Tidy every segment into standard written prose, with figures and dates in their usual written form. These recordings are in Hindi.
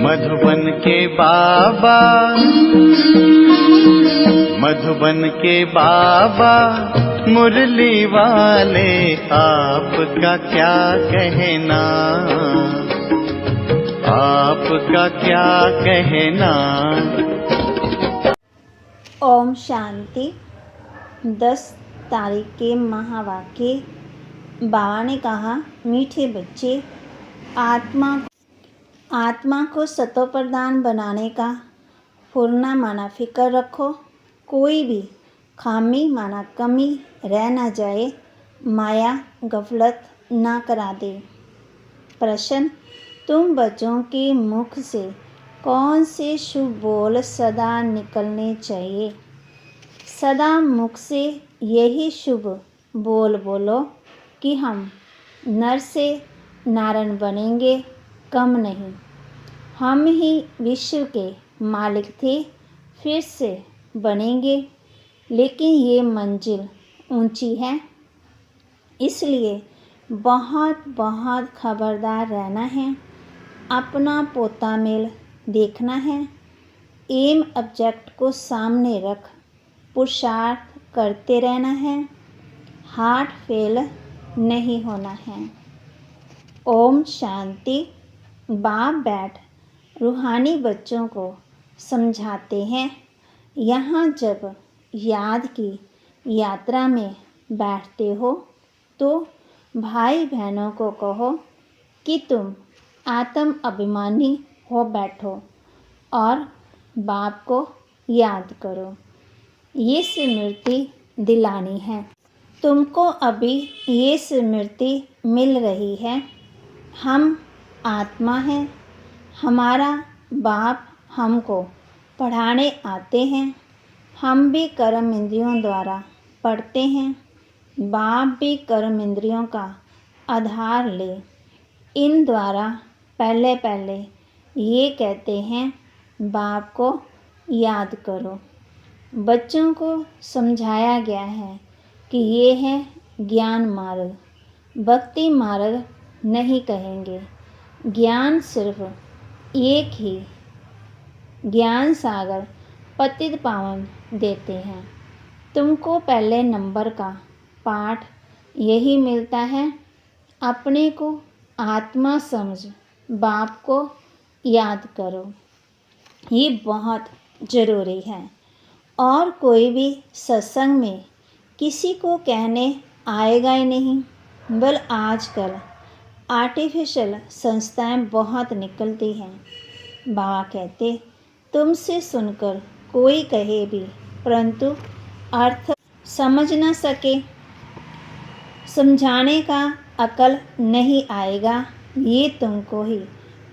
मधुबन के बाबा, मधुबन के बाबा मुरली वाले, आपका क्या कहना, आपका क्या कहना। ओम शांति। 10 तारीख के महावाक्य। बाबा ने कहा, मीठे बच्चे, आत्मा को सतो प्रधान बनाने का पूर्णा माना फिक्र रखो। कोई भी खामी माना कमी रह ना जाए, माया गफलत ना करा दे। प्रश्न, तुम बच्चों के मुख से कौन से शुभ बोल सदा निकलने चाहिए? सदा मुख से यही शुभ बोल बोलो कि हम नर से नारायण बनेंगे, कम नहीं। हम ही विश्व के मालिक थे, फिर से बनेंगे, लेकिन ये मंजिल ऊंची है, इसलिए बहुत बहुत खबरदार रहना है। अपना पोता मेल देखना है। एम ऑब्जेक्ट को सामने रख पुरुषार्थ करते रहना है। हार्ट फेल नहीं होना है। ओम शांति। बाप बैठ रूहानी बच्चों को समझाते हैं। यहाँ जब याद की यात्रा में बैठते हो तो भाई बहनों को कहो कि तुम आत्म अभिमानी हो बैठो और बाप को याद करो। ये स्मृति दिलानी है। तुमको अभी ये स्मृति मिल रही है। हम आत्मा हैं। हमारा बाप हमको पढ़ाने आते हैं। हम भी कर्म इंद्रियों द्वारा पढ़ते हैं। बाप भी कर्म इंद्रियों का आधार ले। इन द्वारा पहले पहले ये कहते हैं, बाप को याद करो। बच्चों को समझाया गया है कि ये है ज्ञान मार्ग, भक्ति मार्ग नहीं कहेंगे। ज्ञान सिर्फ एक ही ज्ञान सागर पतित पावन देते हैं। तुमको पहले नंबर का पाठ यही मिलता है। अपने को आत्मा समझ बाप को याद करो। ये बहुत ज़रूरी है। और कोई भी सत्संग में किसी को कहने आएगा ही नहीं। बल आजकल आर्टिफिशियल संस्थाएं बहुत निकलती हैं। बाबा कहते, तुमसे सुनकर कोई कहे भी परंतु अर्थ समझ न सके, समझाने का अकल नहीं आएगा। ये तुमको ही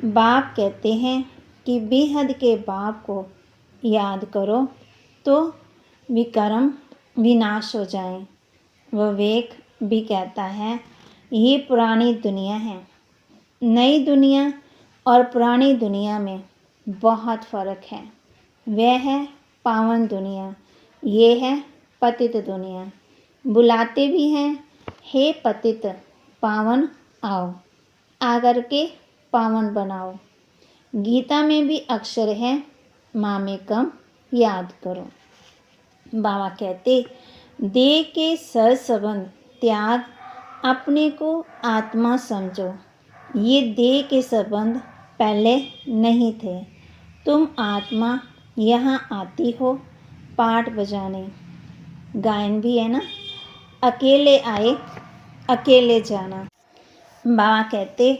बाप कहते हैं कि बेहद के बाप को याद करो तो विकर्म विनाश हो जाए। विवेक भी कहता है, ये पुरानी दुनिया है। नई दुनिया और पुरानी दुनिया में बहुत फ़र्क है। वह है पावन दुनिया, ये है पतित दुनिया। बुलाते भी हैं, हे पतित पावन आओ, आकर के पावन बनाओ। गीता में भी अक्षर है, मामेकम याद करो। बाबा कहते, देह के सर संबंध त्याग, अपने को आत्मा समझो। ये देह के संबंध पहले नहीं थे। तुम आत्मा यहाँ आती हो पाठ बजाने। गायन भी है ना, अकेले आए अकेले जाना। बाबा कहते,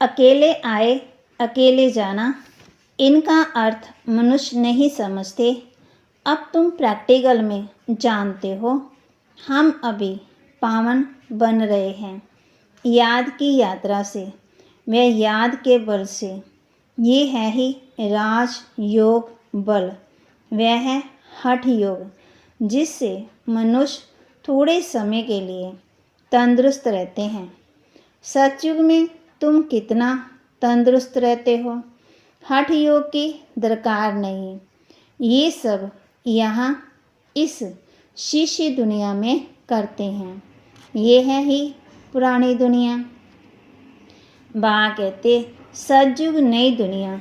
अकेले आए अकेले जाना, इनका अर्थ मनुष्य नहीं समझते। अब तुम प्रैक्टिकल में जानते हो। हम अभी पावन बन रहे हैं याद की यात्रा से। वह याद के बल से, ये है ही राज योग बल। वह है हठ योग, जिससे मनुष्य थोड़े समय के लिए तंदुरुस्त रहते हैं। सतयुग में तुम कितना तंदुरुस्त रहते हो, हठ योग की दरकार नहीं। ये सब यहाँ इस शीशी दुनिया में करते हैं। ये है ही पुरानी दुनिया। बाबा कहते, सतयुग नई दुनिया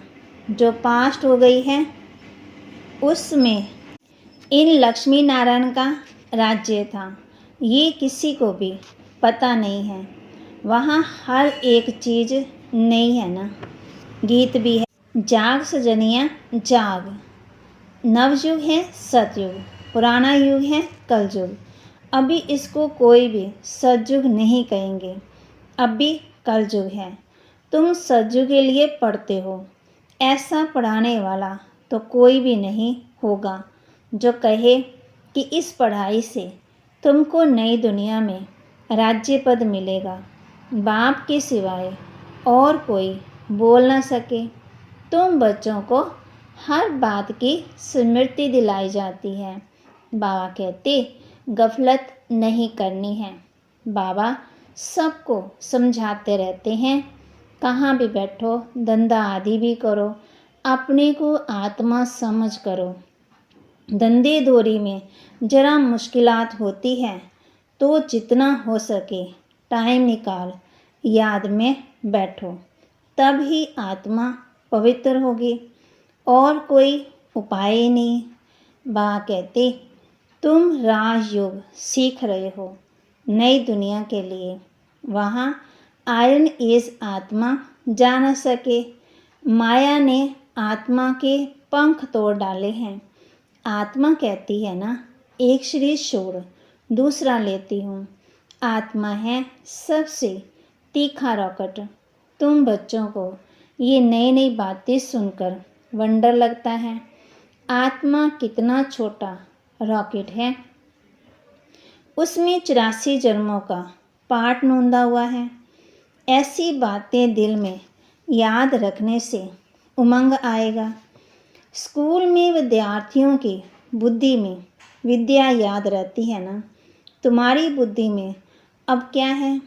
जो पास्ट हो गई है, उसमें इन लक्ष्मी नारायण का राज्य था, ये किसी को भी पता नहीं है। वहाँ हर एक चीज़ नई है ना। गीत भी है, जाग सजनिया जाग। नवयुग है सतयुग, पुराना युग है कलयुग। अभी इसको कोई भी सतयुग नहीं कहेंगे, अभी कलयुग है। तुम सतयुग के लिए पढ़ते हो, ऐसा पढ़ाने वाला तो कोई भी नहीं होगा जो कहे कि इस पढ़ाई से तुमको नई दुनिया में राज्य पद मिलेगा। बाप के सिवाय और कोई बोल ना सके। तुम बच्चों को हर बात की स्मृति दिलाई जाती है। बाबा कहते गफलत नहीं करनी है। बाबा सबको समझाते रहते हैं, कहाँ भी बैठो, धंधा आदि भी करो, अपने को आत्मा समझ करो। धंधे दोरी में जरा मुश्किलात होती है तो जितना हो सके टाइम निकाल याद में बैठो, तब ही आत्मा पवित्र होगी, और कोई उपाय ही नहीं। बाबा कहते तुम राजयोग सीख रहे हो नई दुनिया के लिए। वहाँ आयरन एज आत्मा जा न सके। माया ने आत्मा के पंख तोड़ डाले हैं। आत्मा कहती है ना, एक शरीर छोड़ दूसरा लेती हूँ। आत्मा है सबसे तीखा रॉकेट। तुम बच्चों को ये नई नई बातें सुनकर वंडर लगता है, आत्मा कितना छोटा रॉकेट है, उसमें 84 जन्मों का पाठ नोंदा हुआ है। ऐसी बातें दिल में याद रखने से उमंग आएगा। स्कूल में विद्यार्थियों की बुद्धि में विद्या याद रहती है ना, तुम्हारी बुद्धि में अब क्या है?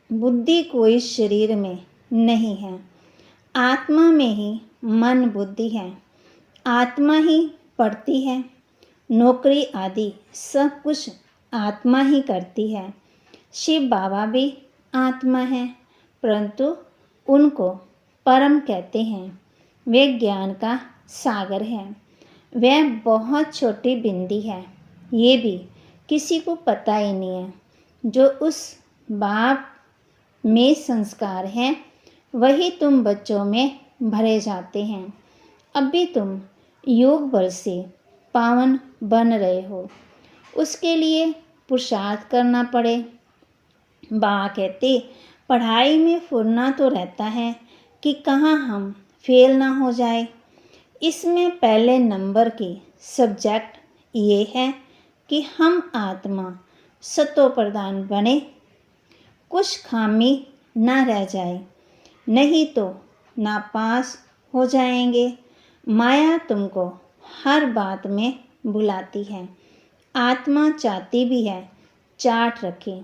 बुद्धि कोई शरीर में नहीं है, आत्मा में ही मन बुद्धि है। आत्मा ही पढ़ती है, नौकरी आदि सब कुछ आत्मा ही करती है। शिव बाबा भी आत्मा है, परंतु उनको परम कहते हैं। वे ज्ञान का सागर है, वह बहुत छोटी बिंदी है, ये भी किसी को पता ही नहीं है। जो उस बाप में संस्कार हैं, वही तुम बच्चों में भरे जाते हैं। अभी तुम योग बल से पावन बन रहे हो, उसके लिए पुरुषार्थ करना पड़े। बाबा कहते पढ़ाई में फुरना तो रहता है कि कहाँ हम फेल ना हो जाए। इसमें पहले नंबर की सब्जेक्ट ये है कि हम आत्मा सतो प्रधान बने, कुछ खामी ना रह जाए, नहीं तो नापास हो जाएंगे। माया तुमको हर बात में बुलाती है, आत्मा चाहती भी है चाट रखे।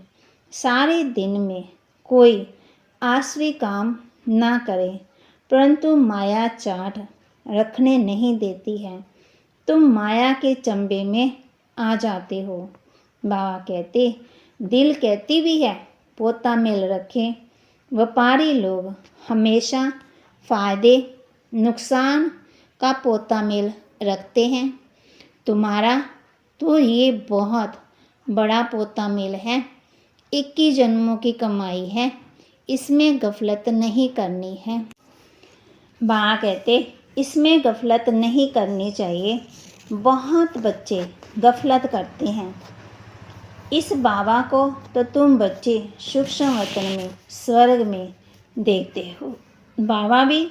सारे दिन में कोई आसरी काम ना करे, परंतु माया चाट रखने नहीं देती है। तुम माया के चंबे में आ जाते हो। बाबा कहते दिल कहती भी है पोता मेल रखे। व्यापारी लोग हमेशा फायदे नुकसान का पोता मेल रखते हैं। तुम्हारा तो ये बहुत बड़ा पोता मेल है, 21 जन्मों की कमाई है, इसमें गफलत नहीं करनी है। बाबा कहते इसमें गफलत नहीं करनी चाहिए। बहुत बच्चे गफलत करते हैं। इस बाबा को तो तुम बच्चे सूक्ष्म वतन में स्वर्ग में देखते हो। बाबा भी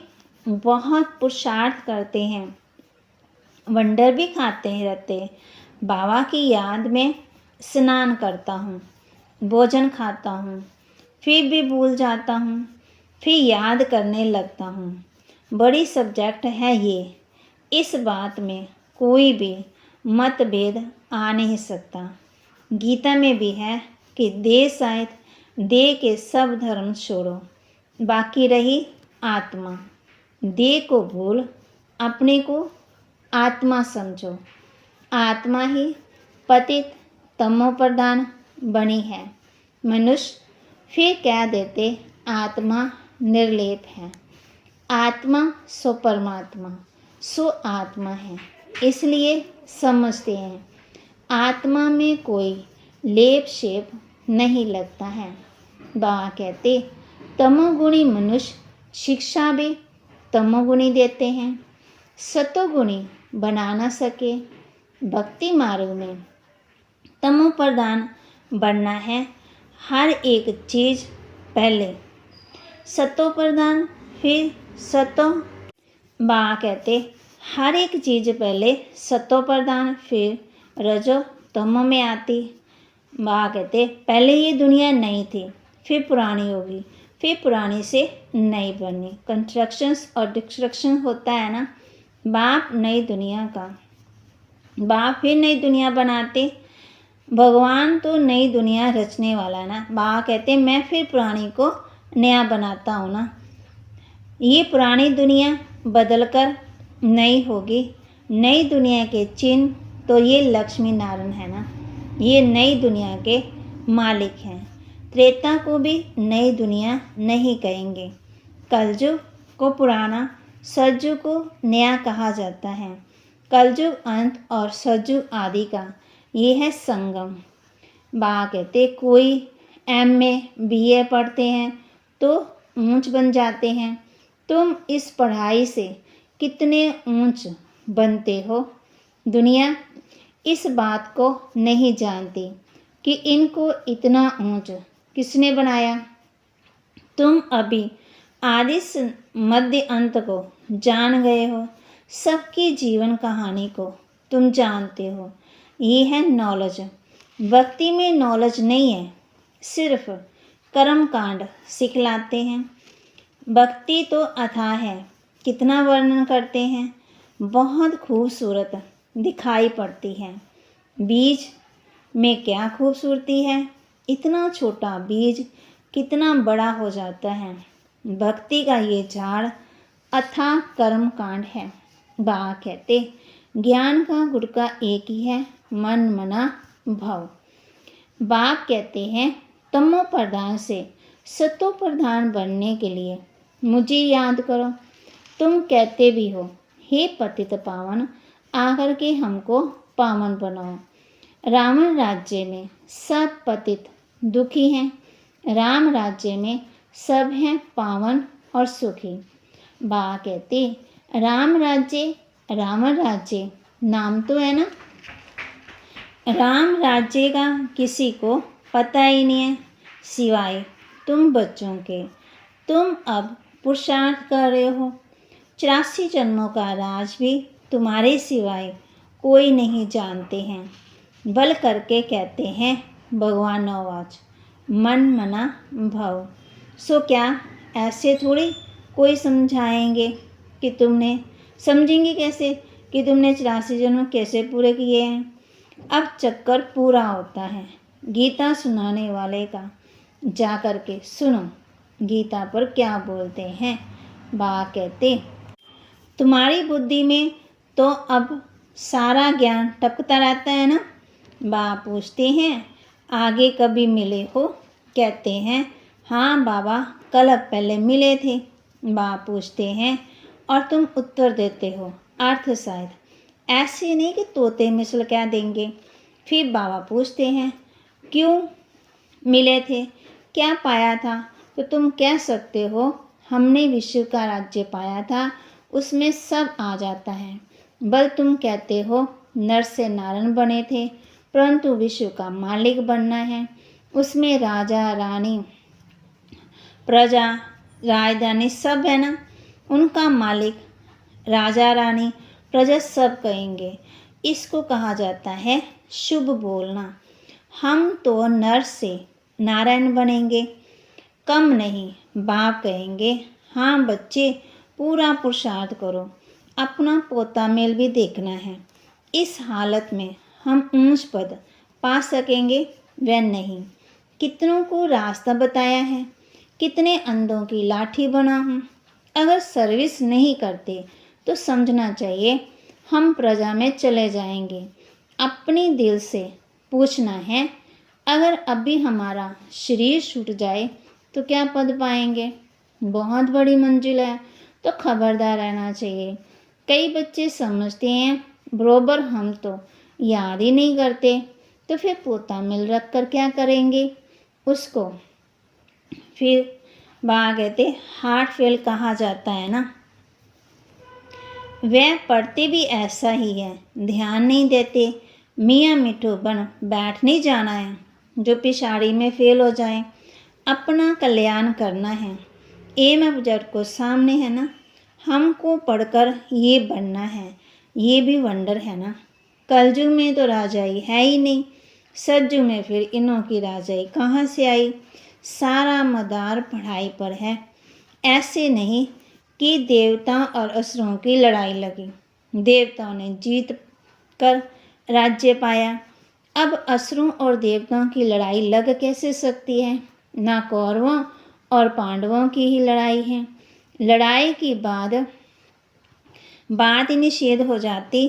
बहुत पुरुषार्थ करते हैं, वंडर भी खाते रहते। बाबा की याद में स्नान करता हूँ, भोजन खाता हूँ, फिर भी भूल जाता हूँ, फिर याद करने लगता हूँ। बड़ी सब्जेक्ट है ये, इस बात में कोई भी मतभेद आ नहीं सकता। गीता में भी है कि देह सहित देह के सब धर्म छोड़ो, बाकी रही आत्मा। देह को भूल अपने को आत्मा समझो। आत्मा ही पतित तमो प्रधान बनी है। मनुष्य फिर कह देते आत्मा निर्लेप है। आत्मा सो परमात्मा सो आत्मा है, इसलिए समझते हैं आत्मा में कोई लेप शेप नहीं लगता है। बाबा कहते तमोगुणी मनुष्य शिक्षा भी तमोगुणी देते हैं, सतोगुणी बना न सके। भक्ति मार्ग में तमो प्रधान बनना है। हर एक चीज़ पहले सतो प्रधान फिर सतो। बाबा कहते हर एक चीज़ पहले सतो प्रधान फिर रजो तमो में आती। बाबा कहते पहले ये दुनिया नई थी, फिर पुरानी होगी, फिर पुरानी से नई बनी। कंस्ट्रक्शंस और डिस्ट्रक्शन होता है ना। बाप नई दुनिया का, बाप फिर नई दुनिया बनाते। भगवान तो नई दुनिया रचने वाला ना। बाबा कहते मैं फिर पुरानी को नया बनाता हूँ ना। ये पुरानी दुनिया बदलकर नई होगी। नई दुनिया के चिन्ह तो ये लक्ष्मी नारायण है ना, ये नई दुनिया के मालिक हैं। त्रेता को भी नई दुनिया नहीं कहेंगे। कलयुग को पुराना, सतयुग को नया कहा जाता है। कलयुग अंत और सतयुग आदि का ये है संगम। बाबा कहते कोई MA BA पढ़ते हैं तो ऊंच बन जाते हैं। तुम इस पढ़ाई से कितने ऊंच बनते हो? दुनिया इस बात को नहीं जानती कि इनको इतना ऊंच किसने बनाया। तुम अभी आदि से मध्य अंत को जान गए हो। सबकी जीवन कहानी को तुम जानते हो। ये है नॉलेज। भक्ति में नॉलेज नहीं है, सिर्फ कर्म कांड सिखलाते हैं। भक्ति तो अथाह है, कितना वर्णन करते हैं, बहुत खूबसूरत दिखाई पड़ती है। बीज में क्या खूबसूरती है, इतना छोटा बीज कितना बड़ा हो जाता है। भक्ति का ये झाड़ अथाह कर्म कांड है। बाबा कहते ज्ञान का गुटका एक ही है, मन मना भव। बाप कहते हैं तमो प्रधान से सतो प्रधान बनने के लिए मुझे याद करो। तुम कहते भी हो हे पतित पावन, आकर के हमको पावन बनाओ। रावण राज्य में सब पतित दुखी हैं, राम राज्य में सब हैं पावन और सुखी। बाबा कहते राम राज्य रावण राज्य नाम तो है ना, राम राज्य का किसी को पता ही नहीं है सिवाय तुम बच्चों के। तुम अब पुरुषार्थ कर रहे हो। 84 जन्मों का राज भी तुम्हारे सिवाय कोई नहीं जानते हैं। बल करके कहते हैं भगवान नवाज मन मना भव। सो क्या ऐसे थोड़ी कोई समझाएंगे कि तुमने, समझेंगे कैसे कि तुमने 84 जन्म कैसे पूरे किए हैं। अब चक्कर पूरा होता है गीता सुनाने वाले का। जा कर के सुनो गीता पर क्या बोलते हैं। बाबा कहते तुम्हारी बुद्धि में तो अब सारा ज्ञान टपकता रहता है ना। बाबा पूछते हैं आगे कभी मिले हो? कहते हैं हाँ बाबा कल पहले मिले थे। बाबा पूछते हैं और तुम उत्तर देते हो अर्थ शायद ऐसे नहीं कि तोते मिसल क्या देंगे। फिर बाबा पूछते हैं क्यों मिले थे, क्या पाया था? तो तुम कह सकते हो हमने विश्व का राज्य पाया था, उसमें सब आ जाता है। बल तुम कहते हो नर से नारायण बने थे, परंतु विश्व का मालिक बनना है, उसमें राजा रानी प्रजा राजधानी सब है ना, उनका मालिक राजा रानी प्रजा सब कहेंगे। इसको कहा जाता है शुभ बोलना। हम तो नर से नारायण बनेंगे, कम नहीं। बाप कहेंगे हाँ बच्चे पूरा पुरुषार्थ करो, अपना पोता मेल भी देखना है। इस हालत में हम ऊंच पद पा सकेंगे वह नहीं। कितनों को रास्ता बताया है, कितने अंधों की लाठी बना हूँ। अगर सर्विस नहीं करते तो समझना चाहिए हम प्रजा में चले जाएंगे। अपने दिल से पूछना है अगर अभी हमारा शरीर छूट जाए तो क्या पद पाएंगे। बहुत बड़ी मंजिल है, तो खबरदार रहना चाहिए। कई बच्चे समझते हैं बरोबर हम तो याद ही नहीं करते, तो फिर पोता मिल रख कर क्या करेंगे उसको। फिर वहाँ कहते हार्ट फेल कहा जाता है ना, वह पढ़ते भी ऐसा ही है, ध्यान नहीं देते, मियाँ मिठू बन बैठ नहीं जाना है, जो पिछाड़ी में फेल हो जाए। अपना कल्याण करना है, एम ऑब्जेक्ट को सामने है ना, हमको पढ़कर ये बनना है, ये भी वंडर है ना। कलयुग में तो राजाई है ही नहीं, सतयुग में फिर इन्हों की राजाई कहाँ से आई। सारा मदार पढ़ाई पर है। ऐसे नहीं कि देवताओं और असुरों की लड़ाई लगी, देवताओं ने जीत कर राज्य पाया। अब असुरों और देवताओं की लड़ाई लग कैसे सकती है। ना कौरवों और पांडवों की ही लड़ाई है। लड़ाई की बात ही निषेध हो जाती।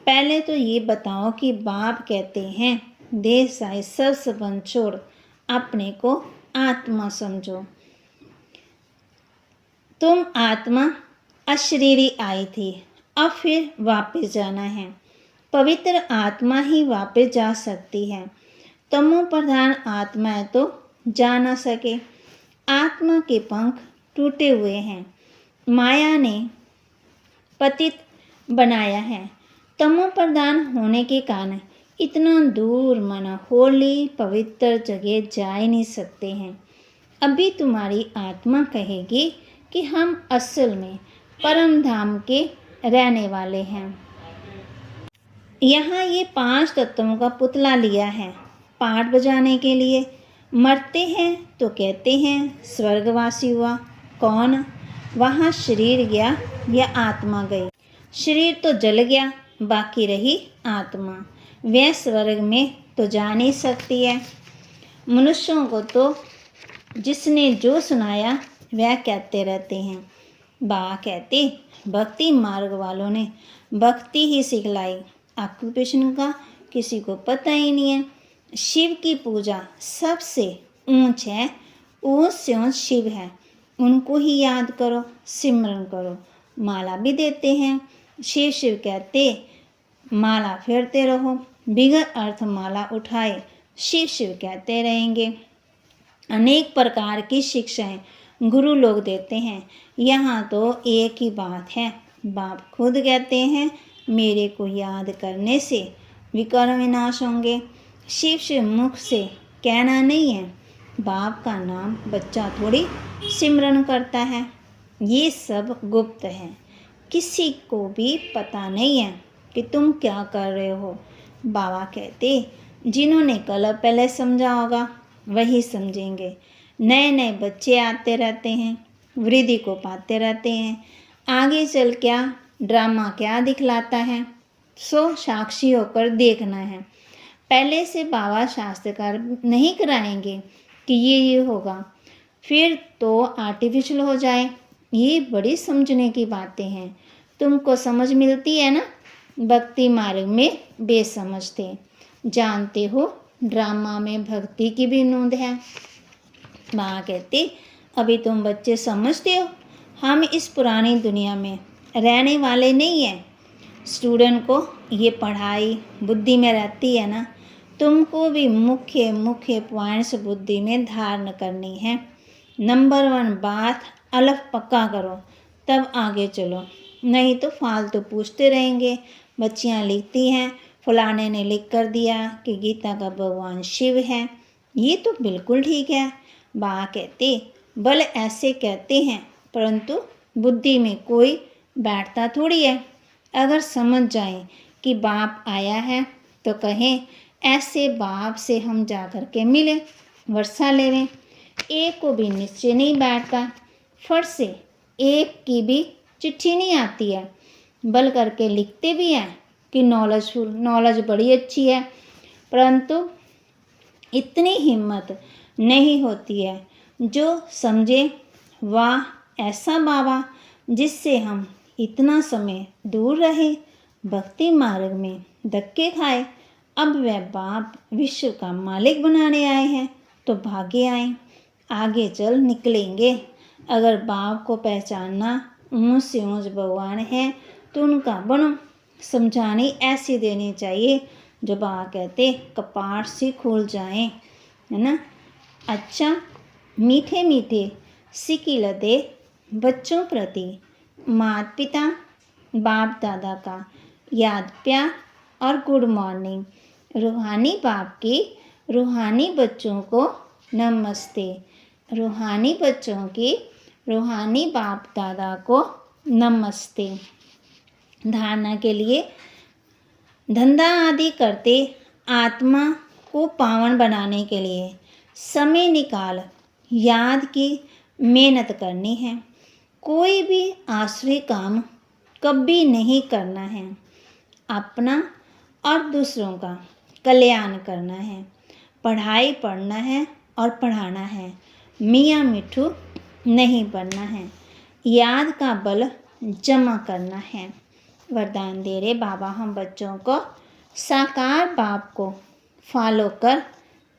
पहले तो ये बताओ कि बाप कहते हैं देह साई सब संबंध छोड़ अपने को आत्मा समझो। तुम आत्मा अशरीरी आई थी, अब फिर वापस जाना है। पवित्र आत्मा ही वापस जा सकती है, तमो प्रधान आत्माएं तो जा न सके। आत्मा के पंख टूटे हुए हैं, माया ने पतित बनाया है। तमो प्रधान होने के कारण इतना दूर मना होली पवित्र जगह जा ही नहीं सकते हैं। अभी तुम्हारी आत्मा कहेगी कि हम असल में परम धाम के रहने वाले हैं। यहाँ ये 5 तत्वों का पुतला लिया है पाठ बजाने के लिए। मरते हैं तो कहते हैं स्वर्गवासी हुआ। कौन? वहाँ शरीर गया या आत्मा गई? शरीर तो जल गया, बाकी रही आत्मा। वह स्वर्ग में तो जा नहीं सकती है। मनुष्यों को तो जिसने जो सुनाया वह कहते रहते हैं। बाबा कहते भक्ति मार्ग वालों ने भक्ति ही सिखलाई, ऑक्यूपेशन का किसी को पता ही नहीं है। शिव की पूजा सबसे ऊंच है, ऊंच से ऊंच शिव है, उनको ही याद करो, सिमरन करो। माला भी देते हैं, शिव शिव कहते माला फेरते रहो, बिगड़ अर्थ माला उठाए शिव शिव कहते रहेंगे। अनेक प्रकार की शिक्षाएं गुरु लोग देते हैं। यहाँ तो एक ही बात है, बाप खुद कहते हैं मेरे को याद करने से विकर्म विनाश होंगे। शिव शिव मुख से कहना नहीं है, बाप का नाम बच्चा थोड़ी सिमरन करता है। ये सब गुप्त है, किसी को भी पता नहीं है कि तुम क्या कर रहे हो। बाबा कहते जिन्होंने कल पहले समझा होगा वही समझेंगे। नए नए बच्चे आते रहते हैं, वृद्धि को पाते रहते हैं। आगे चल क्या ड्रामा क्या दिखलाता है, सो साक्षी होकर देखना है। पहले से बाबा शास्त्रकार नहीं कराएंगे कि ये होगा, फिर तो आर्टिफिशियल हो जाए। ये बड़ी समझने की बातें हैं। तुमको समझ मिलती है ना, भक्ति मार्ग में बेसमझ थे। जानते हो ड्रामा में भक्ति की भी नोंद है। माँ कहती अभी तुम बच्चे समझते हो, हम इस पुरानी दुनिया में रहने वाले नहीं हैं। स्टूडेंट को ये पढ़ाई बुद्धि में रहती है ना, तुमको भी मुख्य मुख्य पॉइंट्स बुद्धि में धारण करनी है। नंबर 1 बात अलफ पक्का करो, तब आगे चलो, नहीं तो फालतू पूछते रहेंगे। बच्चियाँ लिखती हैं फलाने ने लिख कर दिया कि गीता का भगवान शिव है। ये तो बिल्कुल ठीक है। बा कहते बल ऐसे कहते हैं, परंतु बुद्धि में कोई बैठता थोड़ी है। अगर समझ जाएं कि बाप आया है तो कहें ऐसे बाप से हम जा कर के मिले, वर्षा लेवें। एक को भी निश्चय नहीं बैठता, फट से एक की भी चिट्ठी नहीं आती है। बल करके लिखते भी हैं कि नॉलेजफुल, नॉलेज बड़ी अच्छी है, परंतु इतनी हिम्मत नहीं होती है जो समझे वाह ऐसा बाबा जिससे हम इतना समय दूर रहे, भक्ति मार्ग में धक्के खाए, अब वह बाप विश्व का मालिक बनाने आए हैं तो भागे आए, आगे चल निकलेंगे। अगर बाप को पहचानना ऊँच से ऊँच भगवान हैं तो उनका बनो। समझानी ऐसी देनी चाहिए जो बाबा कहते कपाट से खुल जाए, है ना। अच्छा, मीठे मीठे सिकिल दे बच्चों प्रति माता पिता बाप दादा का याद प्यार और गुड मॉर्निंग। रूहानी बाप की रूहानी बच्चों को नमस्ते। रूहानी बच्चों की रूहानी बाप दादा को नमस्ते। धारणा के लिए धंधा आदि करते आत्मा को पावन बनाने के लिए समय निकाल याद की मेहनत करनी है। कोई भी आसुरी काम कभी नहीं करना है। अपना और दूसरों का कल्याण करना है। पढ़ाई पढ़ना है और पढ़ाना है। मियाँ मिठू नहीं बनना है। याद का बल जमा करना है। वरदान दे रहे बाबा हम बच्चों को साकार बाप को फॉलो कर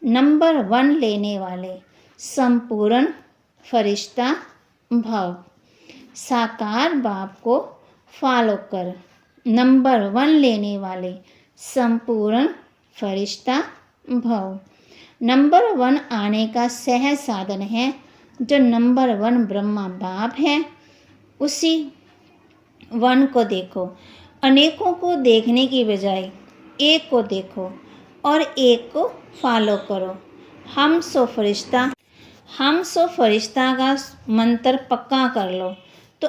नंबर 1 लेने वाले संपूर्ण फरिश्ता भव। साकार बाप को फॉलो कर नंबर 1 लेने वाले संपूर्ण फरिश्ता भव। नंबर 1 आने का सहज साधन है जो नंबर 1 ब्रह्मा बाप है। उसी 1 को देखो। अनेकों को देखने की बजाय एक को देखो और एक को फॉलो करो। हम सो फरिश्ता का मंत्र पक्का कर लो तो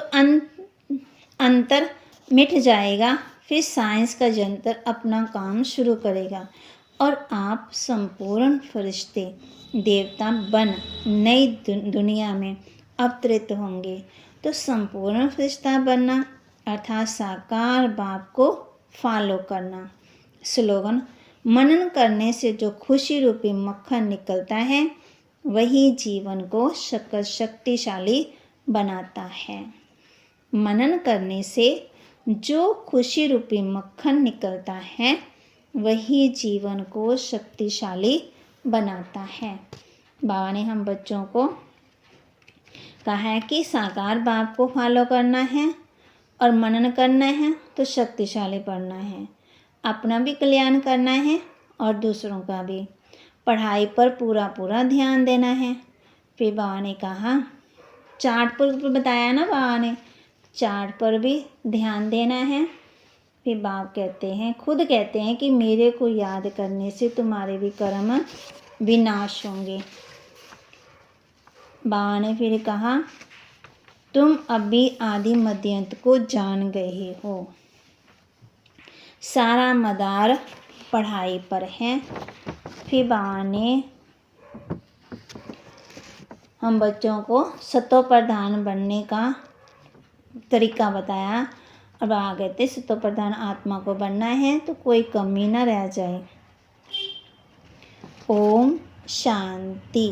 अंतर मिट जाएगा। फिर साइंस का यंत्र अपना काम शुरू करेगा और आप संपूर्ण फरिश्ते देवता बन नई दुनिया में अवतरित होंगे। तो संपूर्ण फरिश्ता बनना अर्थात साकार बाप को फॉलो करना। स्लोगन, मनन करने से जो खुशी रूपी मक्खन निकलता है वही जीवन को शक्तिशाली बनाता है। मनन करने से जो खुशी रूपी मक्खन निकलता है वही जीवन को शक्तिशाली बनाता है। बाबा ने हम बच्चों को कहा है कि साकार बाप को फॉलो करना है और मनन करना है तो शक्तिशाली बनना है। अपना भी कल्याण करना है और दूसरों का भी। पढ़ाई पर पूरा ध्यान देना है। फिर बाबा ने कहा चार्ट पर बताया ना, बाबा ने चार्ट पर भी ध्यान देना है। फिर बाप कहते हैं, खुद कहते हैं कि मेरे को याद करने से तुम्हारे भी कर्म विनाश होंगे। बाबा ने फिर कहा तुम अभी आदि मध्यंत को जान गए हो। सारा मदार पढ़ाई पर है। फिर बाबा ने हम बच्चों को सतो प्रधान बनने का तरीका बताया और बाबा कहते सतो प्रधान आत्मा को बनना है तो कोई कमी ना रह जाए। ओम शांति।